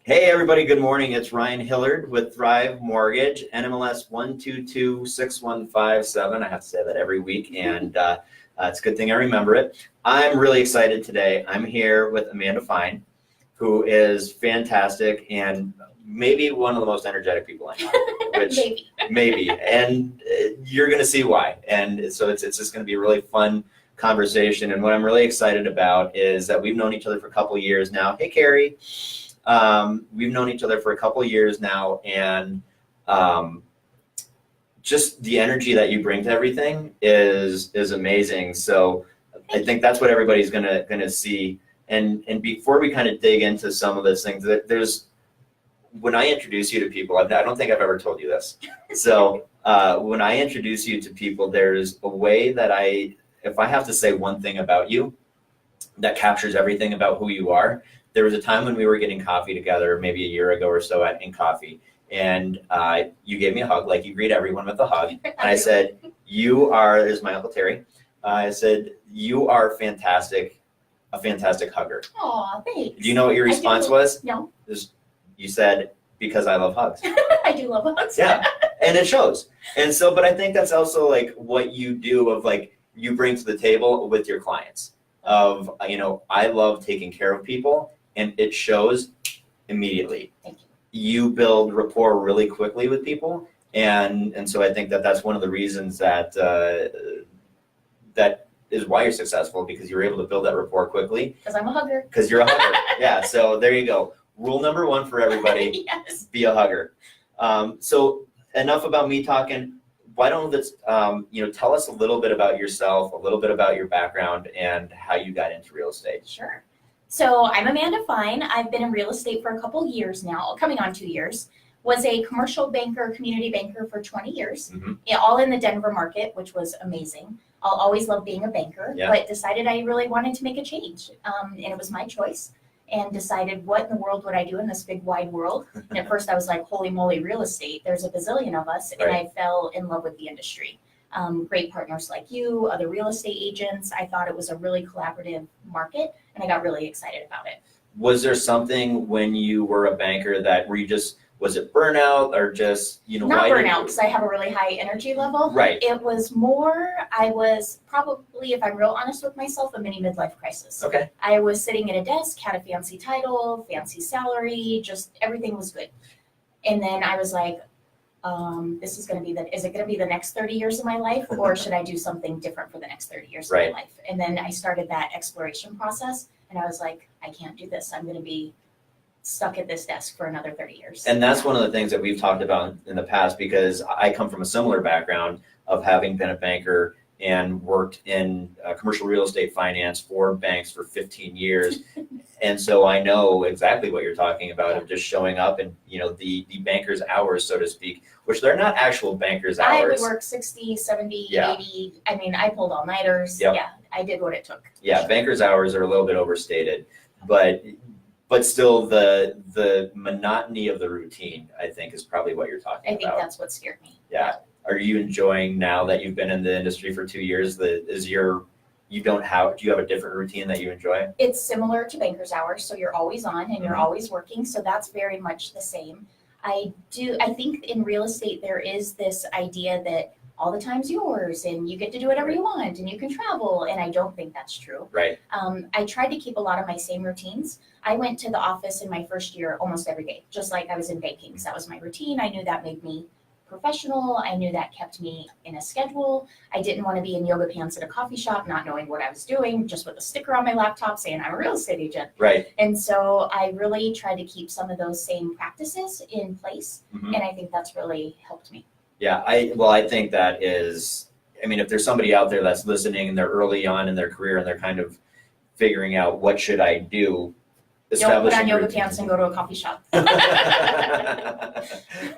Hey everybody, good morning. It's Ryan Hillard with Thrive Mortgage, NMLS 1226157. I have to say that every week, and it's a good thing I remember it. I'm really excited today. I'm here with Amanda Fein, who is fantastic and maybe one of the most energetic people I know. Which maybe, and you're going to see why. And so it's just going to be a really fun conversation. And what I'm really excited about is that we've known each other for a couple of years now. Hey, Carrie. We've known each other for a couple of years now, and just the energy that you bring to everything is amazing. So I think that's what everybody's gonna see. And before we kind of dig into some of those things, there's when I introduce you to people, I don't think I've ever told you this. So when I introduce you to people, there's a way that if I have to say one thing about you that captures everything about who you are. There was a time when we were getting coffee together, maybe a year ago or so in coffee, and you gave me a hug, like you greet everyone with a hug. And I said, this is my Uncle Terry. I said, you are fantastic, a fantastic hugger. Aw, thanks. Do you know what your response was? No. You said, because I love hugs. I do love hugs. Yeah, and it shows. And so, but I think that's also like what you do of like, you bring to the table with your clients of, I love taking care of people. And it shows immediately. Thank you. You build rapport really quickly with people, and so I think that's one of the reasons that is why you're successful, because you're able to build that rapport quickly. Because I'm a hugger. Because you're a hugger. Yeah. So there you go. Rule number one for everybody: yes. Be a hugger. So enough about me talking. Why don't let's tell us a little bit about yourself, a little bit about your background, and how you got into real estate. Sure. So I'm Amanda Fein. I've been in real estate for a couple years now, coming on 2 years. Was a commercial banker, community banker for 20 years, all in the Denver market, which was amazing. I'll always love being a banker, but decided I really wanted to make a change. And it was my choice, and decided what in the world would I do in this big wide world. And at first I was like, holy moly, real estate. There's a bazillion of us, and I fell in love with the industry. Great partners like you, other real estate agents. I thought it was a really collaborative market, and I got really excited about it. Was there something when you were a banker that was it burnout or just, Not burnout, because I have a really high energy level. Right. It was more, I was probably, if I'm real honest with myself, a mini midlife crisis. Okay. I was sitting at a desk, had a fancy title, fancy salary, just everything was good. And then I was like, is it going to be the next 30 years of my life, or should I do something different for the next 30 years of my life? And then I started that exploration process, and I was like, I can't do this. I'm going to be stuck at this desk for another 30 years. And that's one of the things that we've talked about in the past, because I come from a similar background of having been a banker and worked in commercial real estate finance for banks for 15 years. And so I know exactly what you're talking about of just showing up and, the banker's hours, so to speak, which they're not actual banker's hours. I would work 60, 70, 80. I mean, I pulled all-nighters. Yep. Yeah, I did what it took. Yeah, sure. Banker's hours are a little bit overstated, but still the monotony of the routine, I think, is probably what you're talking about. I think that's what scared me. Yeah. Are you enjoying, now that you've been in the industry for 2 years, do you have a different routine that you enjoy? It's similar to banker's hours, so you're always on and you're always working, so that's very much the same. I think in real estate there is this idea that all the time's yours and you get to do whatever you want and you can travel, and I don't think that's true. Right. I tried to keep a lot of my same routines. I went to the office in my first year almost every day, just like I was in banking, because that was my routine. I knew that made me professional. I knew that kept me in a schedule. I didn't want to be in yoga pants at a coffee shop, not knowing what I was doing, just with a sticker on my laptop saying I'm a real estate agent. Right. And so I really tried to keep some of those same practices in place, and I think that's really helped me. Yeah, I think that is, if there's somebody out there that's listening and they're early on in their career and they're kind of figuring out what should I do, don't put on yoga pants and go to a coffee shop.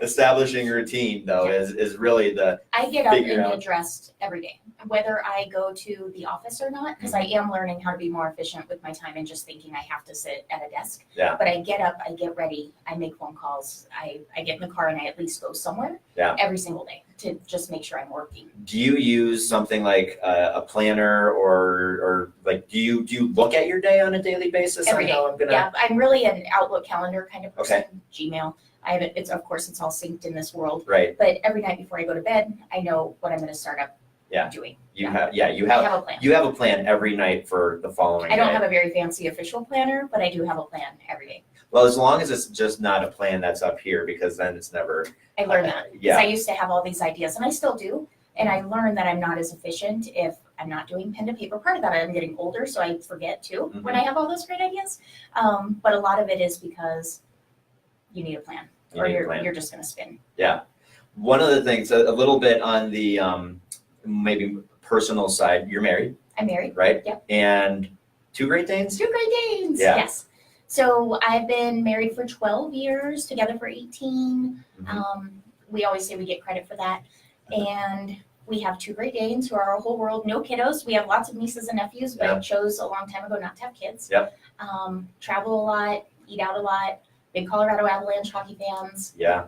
Establishing routine, though, is really the I get up and get dressed every day, whether I go to the office or not, because I am learning how to be more efficient with my time and just thinking I have to sit at a desk. Yeah. But I get up, I get ready, I make phone calls, I get in the car, and I at least go somewhere every single day. to just make sure I'm working. Do you use something like a planner or like do you look at your day on a daily basis? Every on day. how I'm gonna... Yeah, I'm really an Outlook calendar kind of person. Okay. Gmail. I have it. It's of course it's all synced in this world. Right. But every night before I go to bed, I know what I'm going to start up doing. You I have have a plan. you have a plan every night for the following I don't day. have a very fancy official planner, but I do have a plan every day. Well, as long as it's just not a plan that's up here, because then it's never... I learned that. Because Yeah. I used to have all these ideas, and I still do. And I learned that I'm not as efficient if I'm not doing pen to paper. Part of that, I'm getting older, so I forget too Mhm. when I have all those great ideas. But a lot of it is because you need a plan, You or need a plan. you're just going to spin. Yeah. One of the things, a little bit on the maybe personal side, you're married, I'm married. right? Yep. And 2 Great Danes? 2 Great Danes. Yeah. Yes. So I've been married for 12 years, together for 18. Mhm. We always say we get credit for that. And we have 2 Great Danes who are our whole world. No kiddos. We have lots of nieces and nephews, but Yeah. chose a long time ago not to have kids. Yep. Travel a lot, eat out a lot. Big Colorado Avalanche hockey fans. Yeah.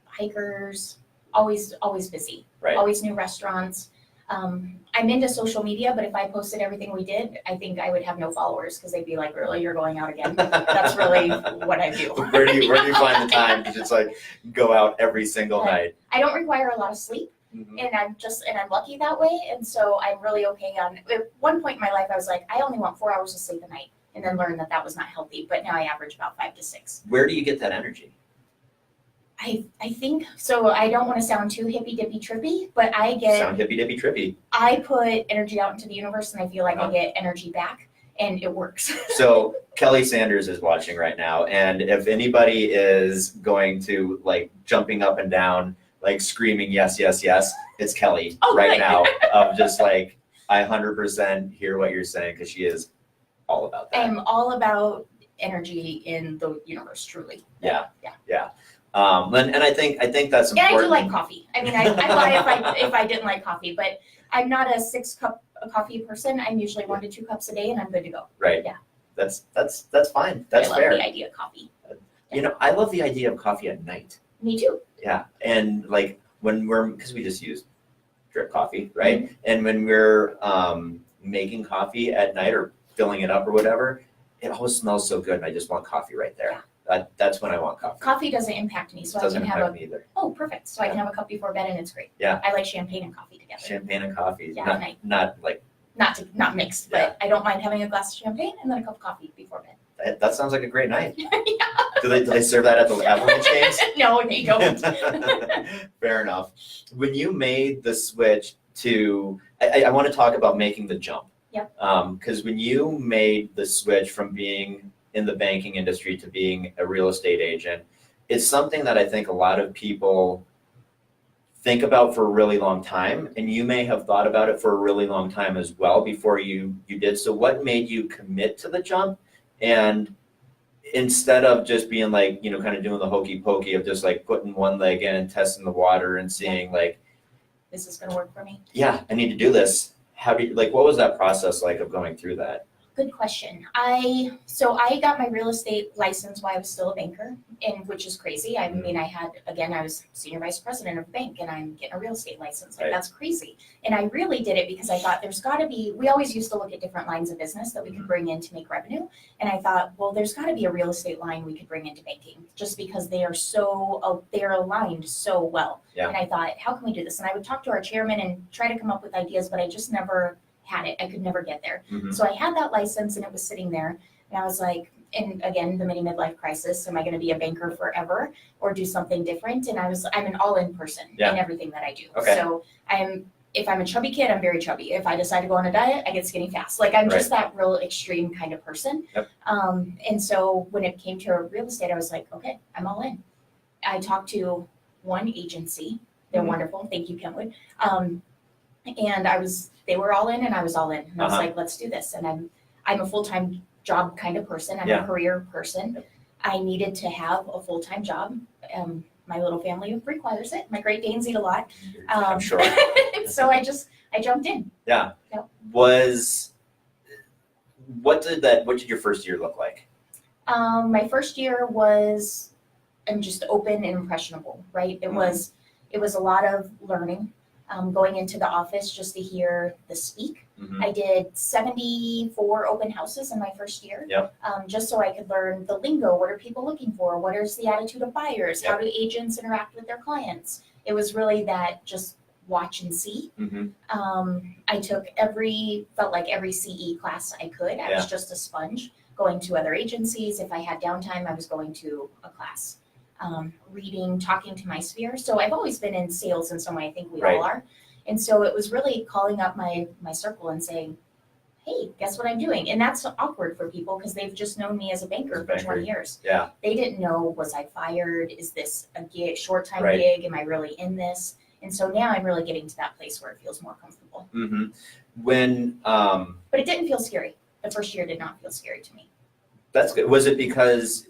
Hikers. Always busy. Right. Always new restaurants. I'm into social media, but if I posted everything we did, I think I would have no followers because they'd be like, really, you're going out again? That's really what I do. Where do you find the time to just like go out every single Right. night? I don't require a lot of sleep, Mhm. and I'm lucky that way. And so I'm really okay at one point in my life, I was like, I only want 4 hours of sleep a night, and then learned that was not healthy. But now I average about 5 to 6. Where do you get that energy? I think so. I don't want to sound too hippy dippy trippy, but Sound hippy dippy trippy. I put energy out into the universe, and I feel like Uh-huh. I get energy back, and it works. So Kelly Sanders is watching right now, and if anybody is going to like jumping up and down, like screaming yes, yes, yes, it's Kelly right good. now. Of just like I 100% hear what you're saying because she is all about that. I'm all about energy in the universe, truly. Yeah. Yeah. And I think that's And I important. do like coffee. I mean, I'd lie if I didn't like coffee, but I'm not a 6-cup coffee person. I'm usually 1 to 2 cups a day, and I'm good to go. Right. Yeah. That's fine. That's I love fair. the idea of coffee. You know, I love the idea of coffee at night. Me too. Yeah, and like because we just use drip coffee, right? Mm-hmm. And when we're making coffee at night or filling it up or whatever, it always smells so good, and I just want coffee right there. That's when I want coffee. Coffee doesn't impact me, so It doesn't I can impact have me either. perfect. So I can have a cup before bed, and it's great. Yeah. I like champagne and coffee together. Champagne and coffee, Yeah, at night. not like Not mixed, but I don't mind having a glass of champagne and then a cup of coffee before bed. that sounds like a great night. Yeah. Do they serve that at the Avalanche games? No, they don't. Fair enough. When you made the switch to, I want to talk about making the jump. Yep. Because when you made the switch from being in the banking industry to being a real estate agent, it's something that I think a lot of people think about for a really long time, and you may have thought about it for a really long time as well before you did. So what made you commit to the jump? And instead of just being like, kind of doing the hokey pokey of just like putting one leg in and testing the water and seeing like, This is gonna work for me. yeah, I need to do this. What was that process like of going through that? Good question. So I got my real estate license while I was still a banker, and which is crazy. I mean, I was senior vice president of a bank, and I'm getting a real estate license. Like, Right. that's crazy. And I really did it because I thought there's got to be. We always used to look at different lines of business that we could bring in to make revenue, and I thought, well, there's got to be a real estate line we could bring into banking, just because they are they're aligned so well. Yeah. And I thought, how can we do this? And I would talk to our chairman and try to come up with ideas, but I just never had it. I could never get there. Mhm. So I had that license, and it was sitting there, and I was like, and again, the mini midlife crisis, am I going to be a banker forever or do something different? And I'm an all-in person in everything that I do. Okay. So if I'm a chubby kid, I'm very chubby. If I decide to go on a diet, I get skinny fast. Like, I'm just that real extreme kind of person. Yep. And so when it came to real estate, I was like, okay, I'm all in. I talked to one agency. They're Mhm. wonderful. Thank you, Kentwood. And they were all in, and I was all in. And I was like, let's do this. And I'm a full-time job kind of person. I'm a career person. I needed to have a full-time job. My little family requires it. My Great Danes eat a lot. I'm sure. So I jumped in. Yeah. Yep. What did your first year look like? My first year was, I'm just open and impressionable, right? It it was a lot of learning, going into the office just to hear the speak. Mhm. I did 74 open houses in my first year. Yep. Just so I could learn the lingo. What are people looking for? What is the attitude of buyers? Yep. How do agents interact with their clients? It was really that just watch and see. Mhm. I took felt like every CE class I could. I was Yeah. just a sponge, going to other agencies. If I had downtime, I was going to a class. Reading, talking to my sphere. So I've always been in sales in some way. I think we Right. all are. And so it was really calling up my circle and saying, hey, guess what I'm doing? And that's awkward for people because they've just known me as a banker As a for banker. 20 years. Yeah. They didn't know, was I fired? Is this a gig, short-time Right. gig? Am I really in this? And so now I'm really getting to that place where it feels more comfortable. Mm-hmm. When But it didn't feel scary. The first year did not feel scary to me. that's good. Was it because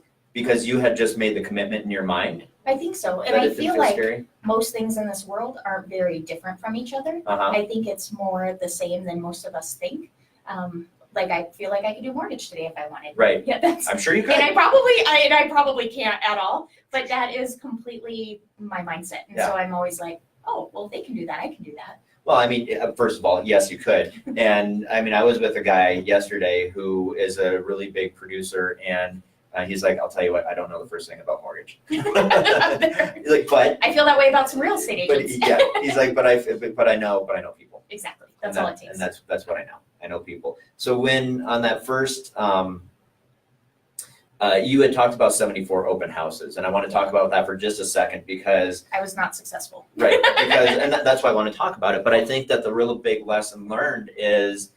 you had just made the commitment in your mind? I think so. And that I it didn't feel like scary? most things in this world aren't very different from each other. Uh-huh. I think it's more the same than most of us think. Like I feel like I could do mortgage today if I wanted. Right. Yeah, that's I'm sure you could. and I probably can't at all, but that is completely my mindset. And so I'm always like, oh, well, if they can do that, I can do that. Well, I mean, first of all, yes, you could. And I mean, I was with a guy yesterday who is a really big producer, and he's like, I'll tell you what, I don't know the first thing about mortgage. He's like, but I feel that way about some real estate agents. yeah, he's like, but I know people. Exactly. That's all it takes. And that's what I know. I know people. So when on that first, you had talked about 74 open houses, and I want to talk about that for just a second because I was not successful. right, because and that's why I want to talk about it. But I think that the real big lesson learned is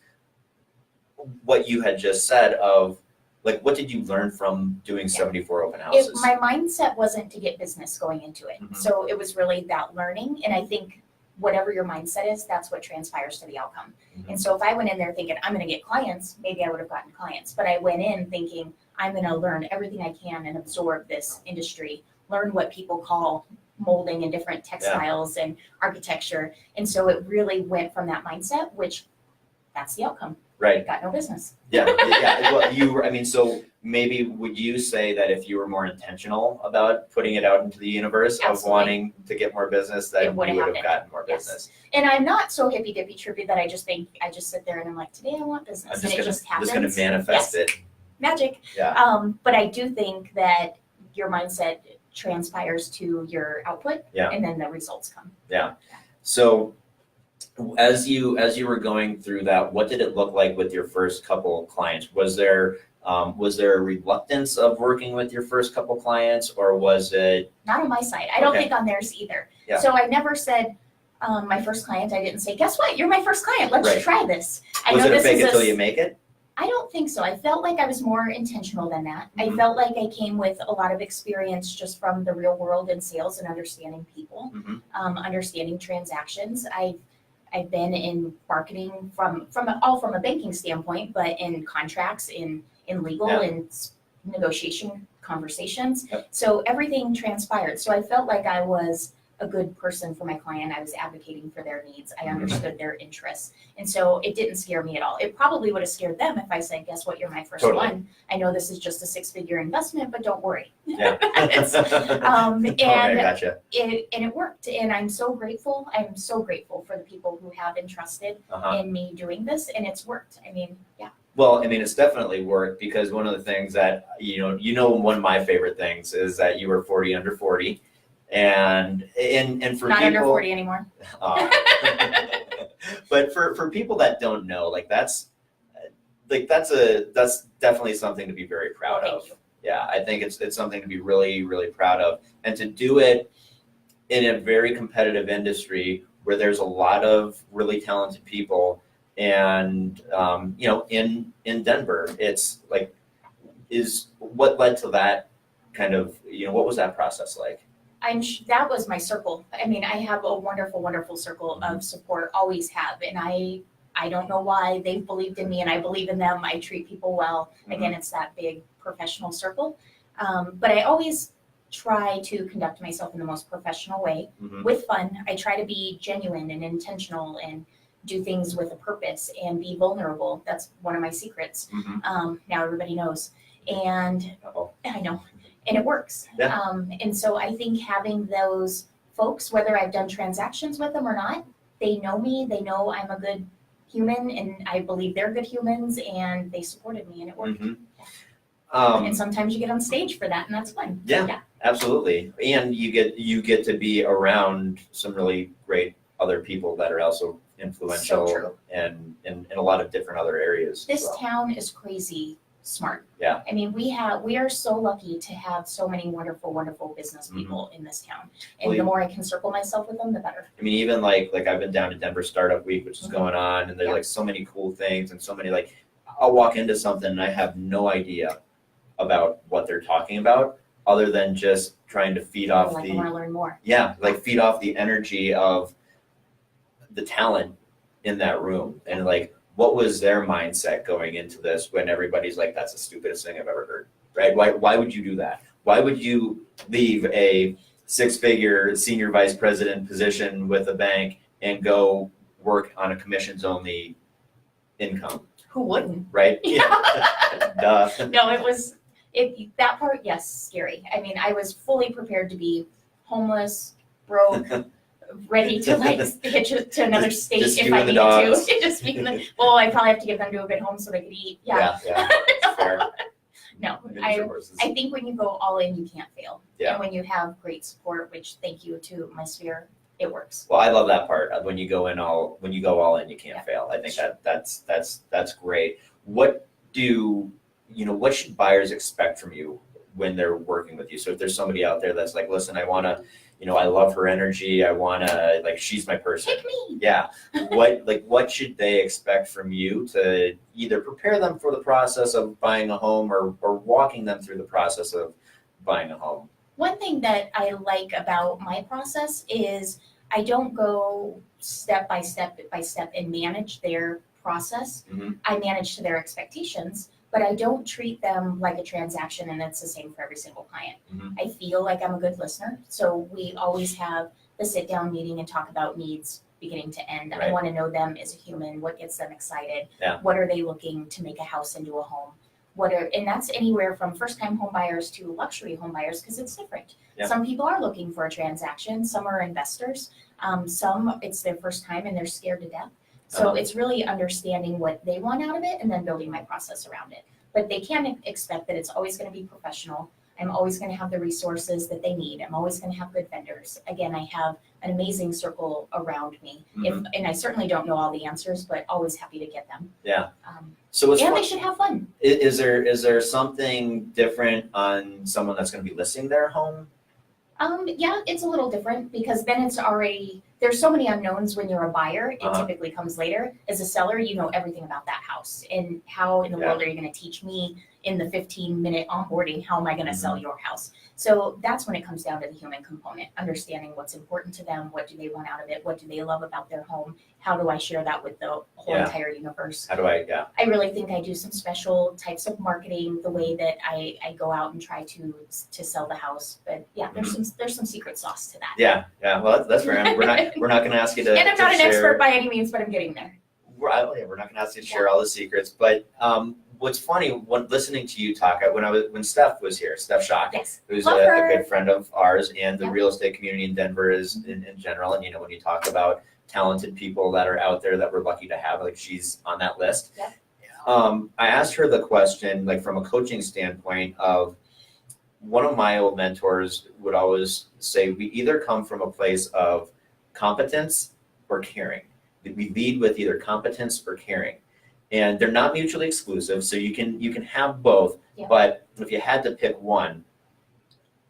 what you had just said of like, what did you learn from doing 74 open houses? My mindset wasn't to get business going into it. Mhm. So it was really that learning. And I think whatever your mindset is, that's what transpires to the outcome. Mhm. And so if I went in there thinking I'm going to get clients, maybe I would have gotten clients. But I went in thinking I'm going to learn everything I can and absorb this industry, learn what people call molding and different textiles and architecture. And so it really went from that mindset, which that's the outcome. Right. Got no business. Yeah. Well, I mean, so maybe would you say that if you were more intentional about putting it out into the universe Absolutely. of wanting to get more business, that It you would would have have happened. gotten more Yes. business? And I'm not so hippy dippy trippy that I just sit there and I'm like, today I want business. I'm and it just happens. going to manifest Yes. it. Magic. Yeah. But I do think that your mindset transpires to your output, Yeah. and then the results come. So as you were going through that, what did it look like with your first couple of clients? Was there a reluctance of working with your first couple clients, or was it? Not on my side. I don't Okay. think on theirs either. Yeah. So I never said, my first client, I didn't say, guess what? You're my first client. Let's Right. try this. Was it a fake it till you make it? I don't think so. I felt like I was more intentional than that. Mhm. I felt like I came with a lot of experience just from the real world in sales and understanding people, Mhm. understanding transactions. I've been in marketing from a banking standpoint, but in contracts, in legal, Yeah. in negotiation conversations. Yep. So everything transpired. So I felt like I was a good person for my client. I was advocating for their needs. I Mhm. understood their interests. And so it didn't scare me at all. It probably would have scared them if I said, guess what, you're my first Totally. one. I know this is just a 6-figure investment, but don't worry. Yeah. And Okay, gotcha. it worked. And I'm so grateful. I'm so grateful for the people who have entrusted Uh-huh. in me doing this, and it's worked. I mean, yeah. Well, I mean, it's definitely worked because one of the things that, one of my favorite things is that you were 40 under 40. And for Not people, under 40 anymore. But for people that don't know, that's definitely something to be very proud Thank of. you. Yeah, I think it's something to be really, really proud of. And to do it in a very competitive industry where there's a lot of really talented people, and in Denver, it's like, is what led to that kind of, what was that process like? That was my circle. I mean, I have a wonderful, wonderful circle of support, always have. And I don't know why they've believed in me and I believe in them. I treat people well. Again, it's that big professional circle. But I always try to conduct myself in the most professional way Mhm. with fun. I try to be genuine and intentional and do things with a purpose and be vulnerable. That's one of my secrets. Mhm. Now everybody knows. And Uh-oh. I know. And it works. Yeah. And so I think having those folks, whether I've done transactions with them or not, they know me, they know I'm a good human, and I believe they're good humans, and they supported me, and it worked. And sometimes you get on stage for that, and that's fun. Yeah. Absolutely. And you get to be around some really great other people that are also influential So true. and in a lot of different other areas. This as well. town is crazy smart. Yeah. I mean, we are so lucky to have so many wonderful, wonderful business people in this town. And Well, the more I can circle myself with them, the better. I mean, even like I've been down to Denver Startup Week, which is going on, and there's Yeah. like so many cool things and so many like I'll walk into something and I have no idea about what they're talking about other than just trying to feed off I want to learn more. feed off the energy of the talent in that room and like what was their mindset going into this when everybody's like, that's the stupidest thing I've ever heard, right? Why would you do that? Why would you leave a 6-figure senior vice president position with a bank and go work on a commissions only income, Who wouldn't? right? Duh. No, that part, yes, scary. I mean, I was fully prepared to be homeless, broke, ready to like hitch it to another state Just if you I and the needed dogs. to. Just being well, I'd probably have to give them to a good home so they could eat. Yeah. Fair. No, Miniature horses. I think when you go all in, you can't fail. Yeah. And when you have great support, which thank you to my sphere, it works. Well, I love that part. When you go all in, you can't fail. I think that's great. What should buyers expect from you when they're working with you? So if there's somebody out there that's like, listen, I love her energy. She's my person. Take me. Yeah. What should they expect from you to either prepare them for the process of buying a home or walking them through the process of buying a home? One thing that I like about my process is I don't go step by step and manage their process. Mm-hmm. I manage to their expectations, but I don't treat them like a transaction, and that's the same for every single client. Mm-hmm. I feel like I'm a good listener, so we always have the sit-down meeting and talk about needs beginning to end. Right. I want to know them as a human, what gets them excited, Yeah. What are they looking to make a house into a home, and that's anywhere from first-time home buyers to luxury home buyers, because it's different. Yeah. Some people are looking for a transaction, some are investors, some it's their first time and they're scared to death. So it's really understanding what they want out of it and then building my process around it. But they can't expect that it's always going to be professional. I'm always going to have the resources that they need. I'm always going to have good vendors. Again, I have an amazing circle around me. Mhm. And I certainly don't know all the answers, but always happy to get them. Yeah. So it's and they should have fun. Is there something different on someone that's going to be listing their home? Yeah, it's a little different because then it's already, there's so many unknowns when you're a buyer. It typically comes later. As a seller, you know everything about that house and how in the world are you going to teach me in the 15-minute onboarding, how am I going to sell your house? So that's when it comes down to the human component, understanding what's important to them, what do they want out of it, what do they love about their home, how do I share that with the whole entire universe? How do I, I really think I do some special types of marketing, the way that I go out and try to sell the house. But yeah, there's some secret sauce to that. Yeah. Well, that's fair. We're not going to ask you to. And I'm not an share, expert by any means, but I'm getting there. We're not going to ask you to share all the secrets. But what's funny when listening to you talk, when Steph was here, Steph Schock, Yes. who's Love a her. good friend of ours, and the real estate community in Denver is in general. And when you talk about talented people that are out there that we're lucky to have, like she's on that list. Yep. I asked her the question, like from a coaching standpoint, of one of my old mentors would always say, we either come from a place of competence or caring. We lead with either competence or caring. And they're not mutually exclusive, so you can have both. Yeah. But if you had to pick one,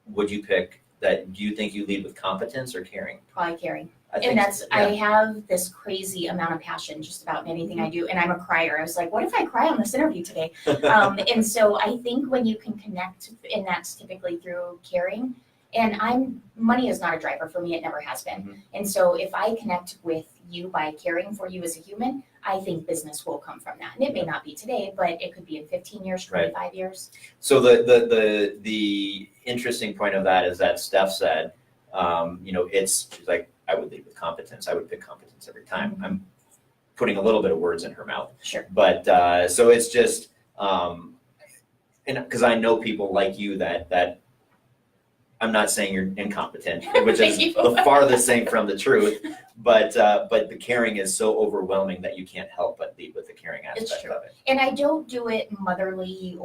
would you pick that? Do you think you lead with competence or caring? Probably caring. I think And that's, so, I have this crazy amount of passion just about anything I do. And I'm a crier. I was like, what if I cry on this interview today? And so I think when you can connect, and that's typically through caring, and money is not a driver for me. It never has been. Mhm. And so if I connect with you by caring for you as a human, I think business will come from that. And it may not be today, but it could be in 15 years, 25 years. So the interesting point of that is that Steph said, she's like, I would lead with competence. I would pick competence every time. Mm-hmm. I'm putting a little bit of words in her mouth. Sure. But so it's just, and because I know people like you that I'm not saying you're incompetent, which is Thank you. the farthest thing from the truth, but the caring is so overwhelming that you can't help but lead with the caring It's aspect true. of it. And I don't do it motherly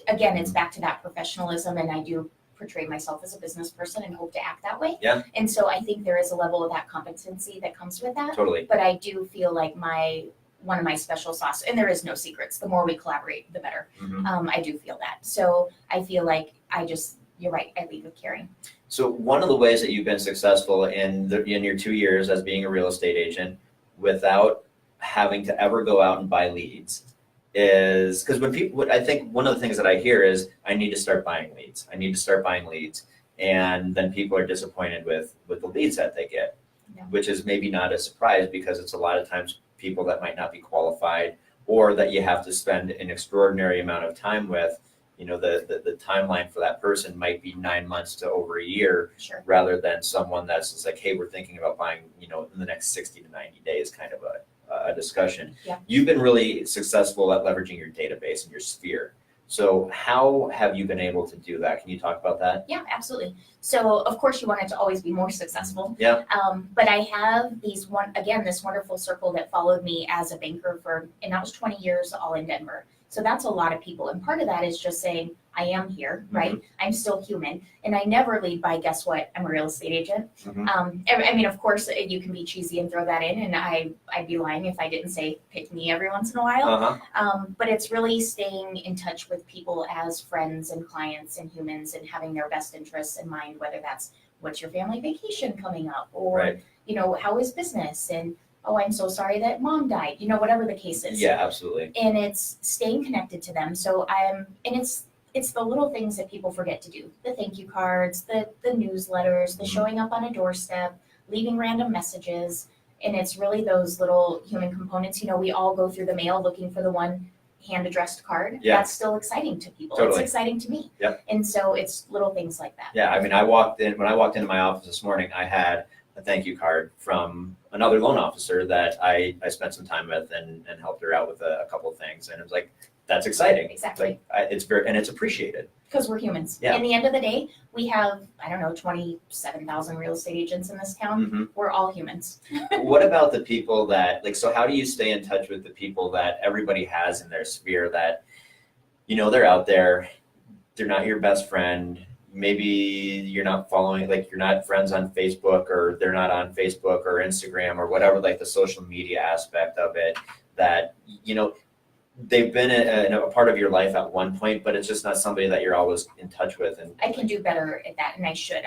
again, it's back to that professionalism, and I do portray myself as a business person and hope to act that way. Yeah. And so I think there is a level of that competency that comes with that. Totally. But I do feel like one of my special sauce, and there is no secrets, the more we collaborate, the better. Mhm. I do feel that. So I feel like you're right, I lead with caring. So one of the ways that you've been successful in your 2 years as being a real estate agent without having to ever go out and buy leads is because I think one of the things that I hear is I need to start buying leads. I need to start buying leads. And then people are disappointed with the leads that they get, Yeah. which is maybe not a surprise because it's a lot of times people that might not be qualified or that you have to spend an extraordinary amount of time with. The timeline for that person might be 9 months to over a year Sure. rather than someone that's just like, hey, we're thinking about buying, in the next 60 to 90 days kind of a discussion. Yeah. You've been really successful at leveraging your database and your sphere. So how have you been able to do that? Can you talk about that? Yeah, absolutely. So of course you want it to always be more successful. Yeah. But I have this wonderful circle that followed me as a banker and that was 20 years all in Denver. So that's a lot of people. And part of that is just saying, I am here, right? I'm still human. And I never lead by, guess what? I'm a real estate agent. Of course, you can be cheesy and throw that in. And I'd be lying if I didn't say, pick me every once in a while. But it's really staying in touch with people as friends and clients and humans and having their best interests in mind, whether that's what's your family vacation coming up or, Right. How is business? And, oh, I'm so sorry that mom died, whatever the case is. Yeah, absolutely. And it's staying connected to them. So it's the little things that people forget to do. The thank you cards, the newsletters, the showing up on a doorstep, leaving random messages. And it's really those little human components. We all go through the mail looking for the one hand addressed card. Yeah. That's still exciting to people. Totally. It's exciting to me. Yep. And so it's little things like that. Yeah, when I walked into my office this morning, I had a thank you card from another loan officer that I spent some time with and helped her out with a couple of things. And it was like, that's exciting. Exactly. It's appreciated. Because we're humans. Yeah. In the end of the day, we have, 27,000 real estate agents in this town. We're all humans. What about the people that, so how do you stay in touch with the people that everybody has in their sphere that, they're out there, they're not your best friend, maybe you're not following, you're not friends on Facebook or they're not on Facebook or Instagram or whatever, the social media aspect of it that, they've been a part of your life at one point, but it's just not somebody that you're always in touch with. And I can do better at that, and I should.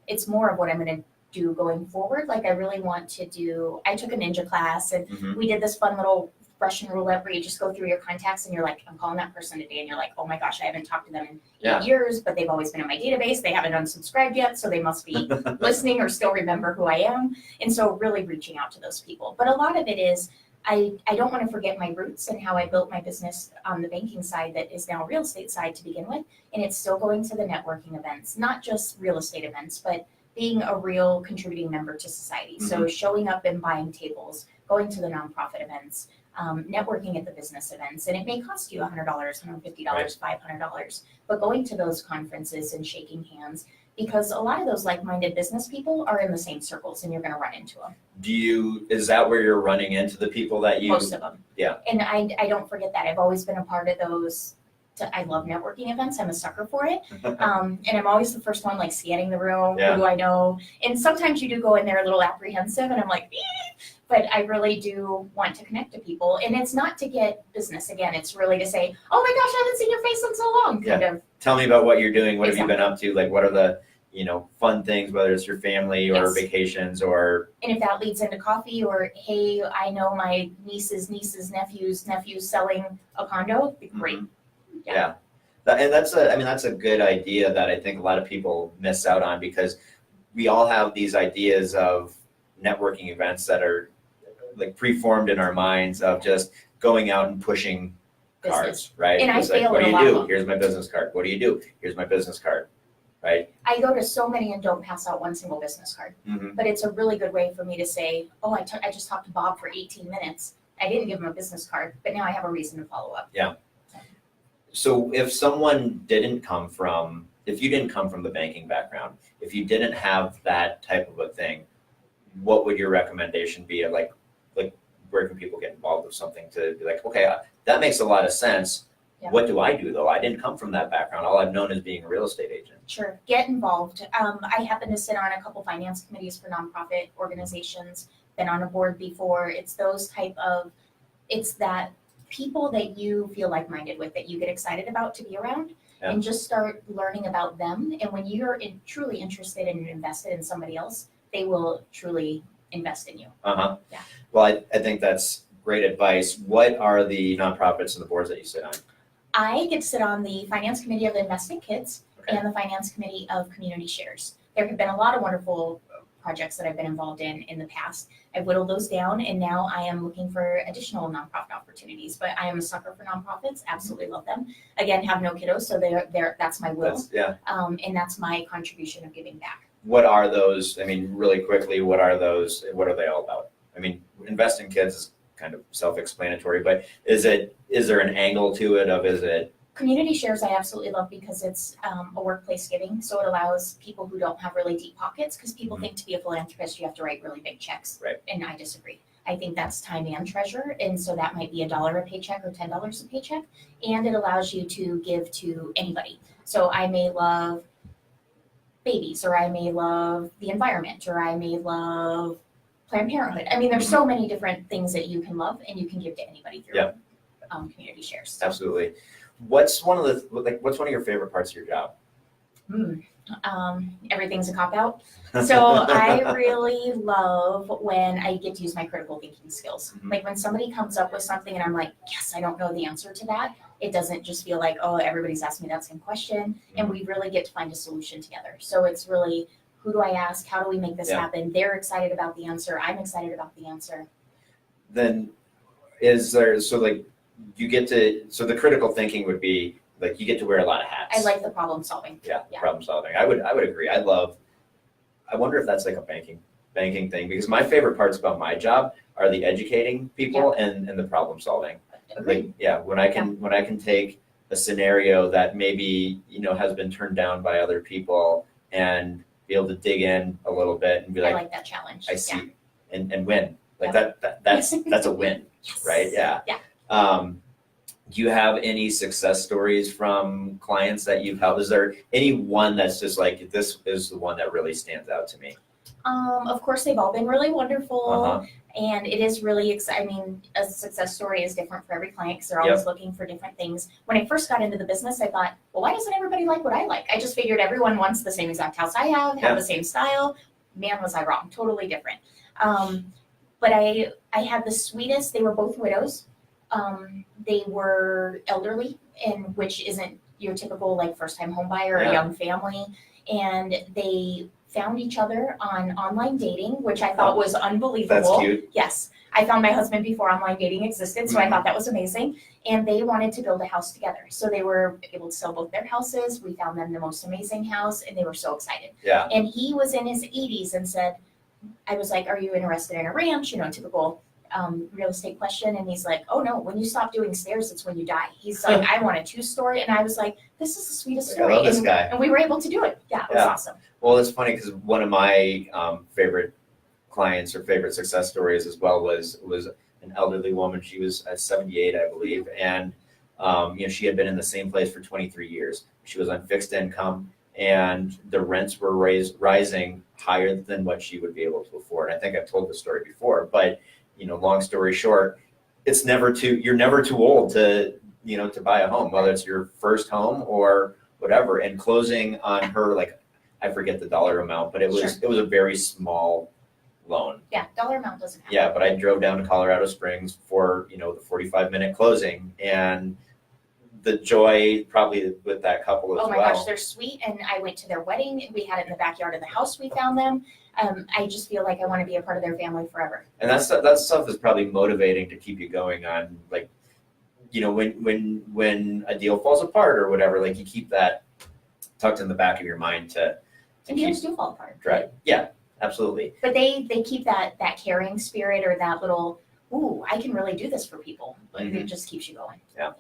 It's more of what I'm going to do going forward. I really want to I took a ninja class, and we did this fun little Russian roulette where you just go through your contacts, and you're like, I'm calling that person today, and you're like, oh my gosh, I haven't talked to them in 8 years, but they've always been in my database. They haven't unsubscribed yet, so they must be listening or still remember who I am. And so really reaching out to those people. But a lot of it is, I don't want to forget my roots and how I built my business on the banking side that is now real estate side to begin with. And it's still going to the networking events, not just real estate events, but being a real contributing member to society. So showing up and buying tables, going to the nonprofit events, networking at the business events. And it may cost you $100, $150, $500, but going to those conferences and shaking hands, because a lot of those like-minded business people are in the same circles and you're going to run into them. Is that where you're running into the people that you? Most of them. Yeah. And I don't forget that. I've always been a part of those. I love networking events. I'm a sucker for it. And I'm always the first one scanning the room. Yeah. Who do I know? And sometimes you do go in there a little apprehensive and I'm like, but I really do want to connect to people. And it's not to get business. Again, it's really to say, oh my gosh, I haven't seen your face in so long. Kind of. Tell me about what you're doing. What Exactly. have you been up to? What are the fun things, whether it's your family or Yes. vacations or. And if that leads into coffee or, hey, I know my niece's nephew's selling a condo, great. Yeah. And that's a good idea that I think a lot of people miss out on, because we all have these ideas of networking events that are preformed in our minds of just going out and pushing cards, Business. right? And I It's fail what at do a lot you of do? them. Here's my business card. What do you do? Here's my business card, right? I go to so many and don't pass out one single business card. But it's a really good way for me to say, oh, I just talked to Bob for 18 minutes. I didn't give him a business card, but now I have a reason to follow up. So if someone didn't come from, if you didn't come from the banking background, if you didn't have that type of a thing, what would your recommendation be? Like where can people get involved with something to be like, okay, that makes a lot of sense. Yeah. What do I do though? I didn't come from that background. All I've known is being a real estate agent. Sure, get involved. I happen to sit on a couple finance committees for nonprofit organizations, been on a board before. It's those type of, it's that people that you feel like-minded with, that you get excited about to be around, Yeah. and just start learning about them. And when you're truly interested and invested in somebody else, they will truly invest in you. Uh-huh. Yeah. Well, I think that's great advice. What are the nonprofits and the boards that you sit on? I get to sit on the finance committee of Investing Kids Okay. and the finance committee of Community Shares. There have been a lot of wonderful projects that I've been involved in the past. I've whittled those down, and now I am looking for additional nonprofit opportunities. But I am a sucker for nonprofits. Absolutely love them. Again, have no kiddos, so that's my will, Yeah. and that's my contribution of giving back. What are those? I mean, really quickly, what are those? What are they all about? I mean, Invest in Kids is kind of self-explanatory, but is there an angle to it of, is it? Community Shares I absolutely love because it's a workplace giving, so it allows people who don't have really deep pockets, because people think to be a philanthropist you have to write really big checks. Right. And I disagree. I think that's time and treasure, and so that might be $1 a paycheck or $10 a paycheck, and it allows you to give to anybody. So I may love babies, or I may love the environment, or I may love Planned Parenthood. I mean, there's so many different things that you can love and you can give to anybody through Yeah. Community Shares. Absolutely. What's one of your favorite parts of your job? Everything's a cop-out. So I really love when I get to use my critical thinking skills. Mhm. Like when somebody comes up with something and I'm like, yes, I don't know the answer to that. It doesn't just feel like, oh, everybody's asked me that same question. And we really get to find a solution together. So it's really, who do I ask? How do we make this Yeah. happen? They're excited about the answer. I'm excited about the answer. Then is there, so like you get to, so the critical thinking would be like you get to wear a lot of hats. I like the problem solving. Yeah, Yeah. problem solving. I would agree. I wonder if that's like a banking thing, because my favorite parts about my job are the educating people and the problem solving. Agreed. Like, yeah, when I can take a scenario that maybe, has been turned down by other people and be able to dig in a little bit and be I like, like that challenge. I see, and win. Like Yep. that's a win, Yes. right? Yeah. Yeah. Do you have any success stories from clients that you've helped? Is there any one that's just like, this is the one that really stands out to me? Of course, they've all been really wonderful. Uh-huh. And it is really exciting. I mean, a success story is different for every client because they're always looking for different things. When I first got into the business, I thought, well, why doesn't everybody like what I like? I just figured everyone wants the same exact house I have the same style. Man, was I wrong. Totally different. But I had the sweetest, they were both widows. They were elderly, and which isn't your typical like first-time home buyer or young family. And they found each other on online dating, which I thought was unbelievable. That's cute. Yes. I found my husband before online dating existed, so I thought that was amazing. And they wanted to build a house together. So they were able to sell both their houses. We found them the most amazing house, and they were so excited. Yeah. And he was in his 80s and said, I was like, are you interested in a ranch? Typical real estate question. And he's like, oh no, when you stop doing stairs, it's when you die. He's like, I want a 2-story. And I was like, this is the sweetest story. I love this guy. And we were able to do it. Yeah, it was awesome. Well, it's funny because one of my favorite clients or favorite success stories as well was an elderly woman. She was 78, I believe. And, she had been in the same place for 23 years. She was on fixed income, and the rents were rising higher than what she would be able to afford. I think I've told this story before, but long story short, you're never too old to buy a home, whether it's your first home or whatever. And closing on her, like, I forget the dollar amount, but it was a very small loan. Yeah, dollar amount doesn't matter. Yeah, but I drove down to Colorado Springs for, the 45-minute closing, and the joy probably with that couple as well. Oh my gosh, they're sweet. And I went to their wedding. We had it in the backyard of the house. We found them. I just feel like I want to be a part of their family forever. And that stuff is probably motivating to keep you going on, like, when a deal falls apart or whatever, like you keep that tucked in the back of your mind to And deals do fall apart. Right. Yeah, absolutely. But they keep that caring spirit, or that little, ooh, I can really do this for people. But it just keeps you going. Yeah.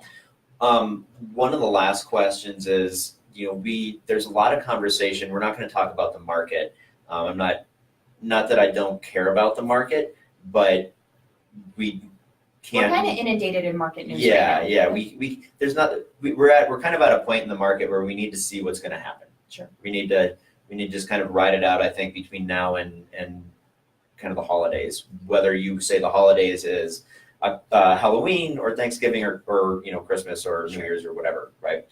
One of the last questions is, there's a lot of conversation. We're not going to talk about the market. I'm not that I don't care about the market, but we can't. We're kind of inundated in market news. Yeah, right now. yeah. We're kind of at a point in the market where we need to see what's going to happen. Sure. We need to just kind of ride it out. I think between now and kind of the holidays, whether you say the holidays is Halloween or Thanksgiving or Christmas or New Year's or whatever, right?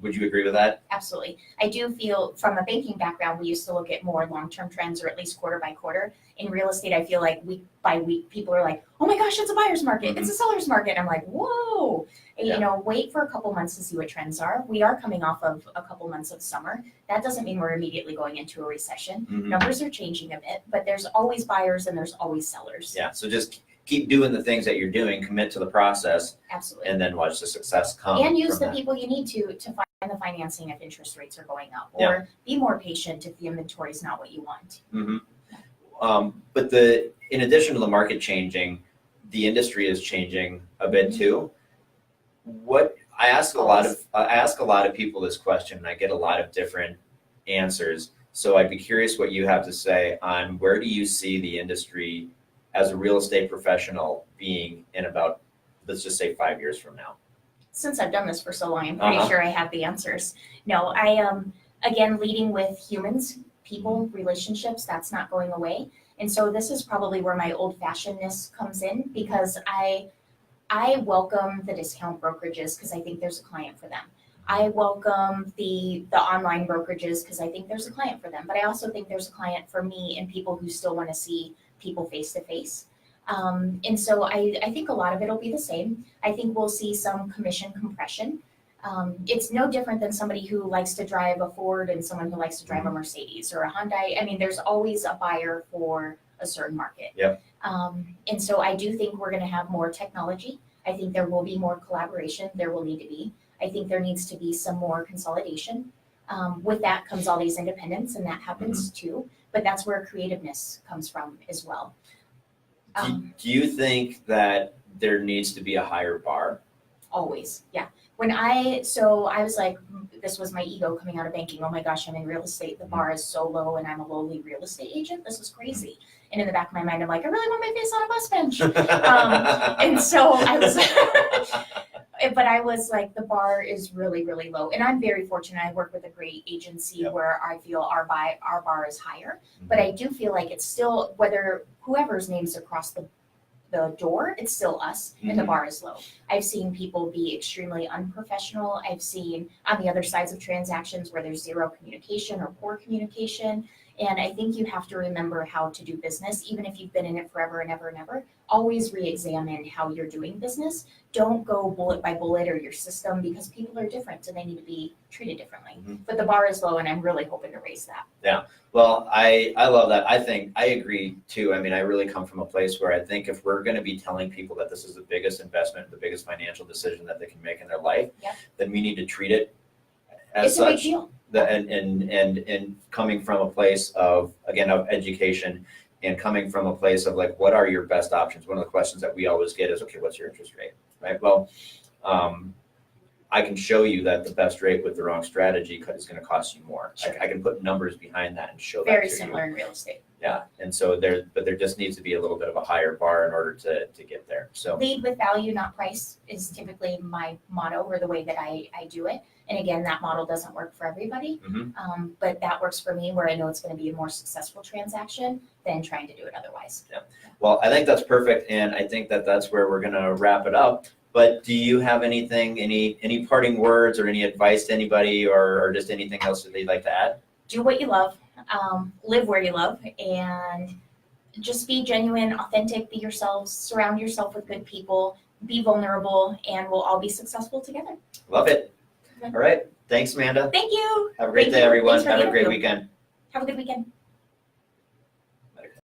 Would you agree with that? Absolutely. I do feel from a banking background, we used to look at more long-term trends or at least quarter by quarter. In real estate, I feel like week by week, people are like, oh my gosh, it's a buyer's market. It's a seller's market. And I'm like, whoa, wait for a couple months to see what trends are. We are coming off of a couple months of summer. That doesn't mean we're immediately going into a recession. Numbers are changing a bit, but there's always buyers and there's always sellers. Yeah. So just keep doing the things that you're doing, commit to the process. Absolutely. And then watch the success come. And use the that. people you need to find the financing if interest rates are going up, or be more patient if the inventory is not what you want. But in addition to the market changing, the industry is changing a bit too. I ask a lot of people this question, and I get a lot of different answers. So I'd be curious what you have to say on where do you see the industry as a real estate professional being in about, let's just say 5 years from now? Since I've done this for so long, I'm pretty sure I have the answers. No, I again, leading with humans, people, relationships, that's not going away. And so this is probably where my old-fashionedness comes in, because I welcome the discount brokerages because I think there's a client for them. I welcome the online brokerages because I think there's a client for them. But I also think there's a client for me and people who still want to see people face to face. And so I think a lot of it will be the same. I think we'll see some commission compression. It's no different than somebody who likes to drive a Ford and someone who likes to drive a Mercedes or a Hyundai. I mean, there's always a buyer for a certain market. Yep. And so I do think we're going to have more technology. I think there will be more collaboration. There will need to be. I think there needs to be some more consolidation. With that comes all these independents, and that happens too. But that's where creativeness comes from as well. Do you think that there needs to be a higher bar? Always, yeah. I was like, this was my ego coming out of banking. Oh my gosh, I'm in real estate. The bar is so low and I'm a lowly real estate agent. This is crazy. And in the back of my mind, I'm like, I really want my face on a bus bench. And so I was, but I was like, the bar is really, really low. And I'm very fortunate. I work with a great agency where I feel our bar is higher. But I do feel like it's still, whether whoever's name's across the door, it's still us, and the bar is low. I've seen people be extremely unprofessional. I've seen on the other sides of transactions where there's zero communication or poor communication. And I think you have to remember how to do business, even if you've been in it forever and ever and ever. Always re-examine how you're doing business. Don't go bullet by bullet or your system, because people are different and they need to be treated differently. But the bar is low, and I'm really hoping to raise that. Yeah. Well, I love that. I agree too. I mean, I really come from a place where I think if we're going to be telling people that this is the biggest investment, the biggest financial decision that they can make in their life, then we need to treat it as such. It's a big deal. And coming from a place of education, and coming from a place of like, what are your best options? One of the questions that we always get is, okay, what's your interest rate, right? Well, I can show you that the best rate with the wrong strategy is going to cost you more. Sure. I can put numbers behind that and show that Very to similar in real estate. Yeah, and so there just needs to be a little bit of a higher bar in order to get there. So lead with value, not price, is typically my motto, or the way that I do it. And again, that model doesn't work for everybody, but that works for me, where I know it's going to be a more successful transaction than trying to do it otherwise. Yeah. Well, I think that's perfect, and I think that that's where we're going to wrap it up. But do you have anything, any parting words or any advice to anybody, or just anything else that you'd like to add? Do what you love, live where you love, and just be genuine, authentic, be yourselves, surround yourself with good people, be vulnerable, and we'll all be successful together. Love it. All right. Thanks, Amanda. Thank you. Have a great day, everyone. Have a great weekend. Have a good weekend.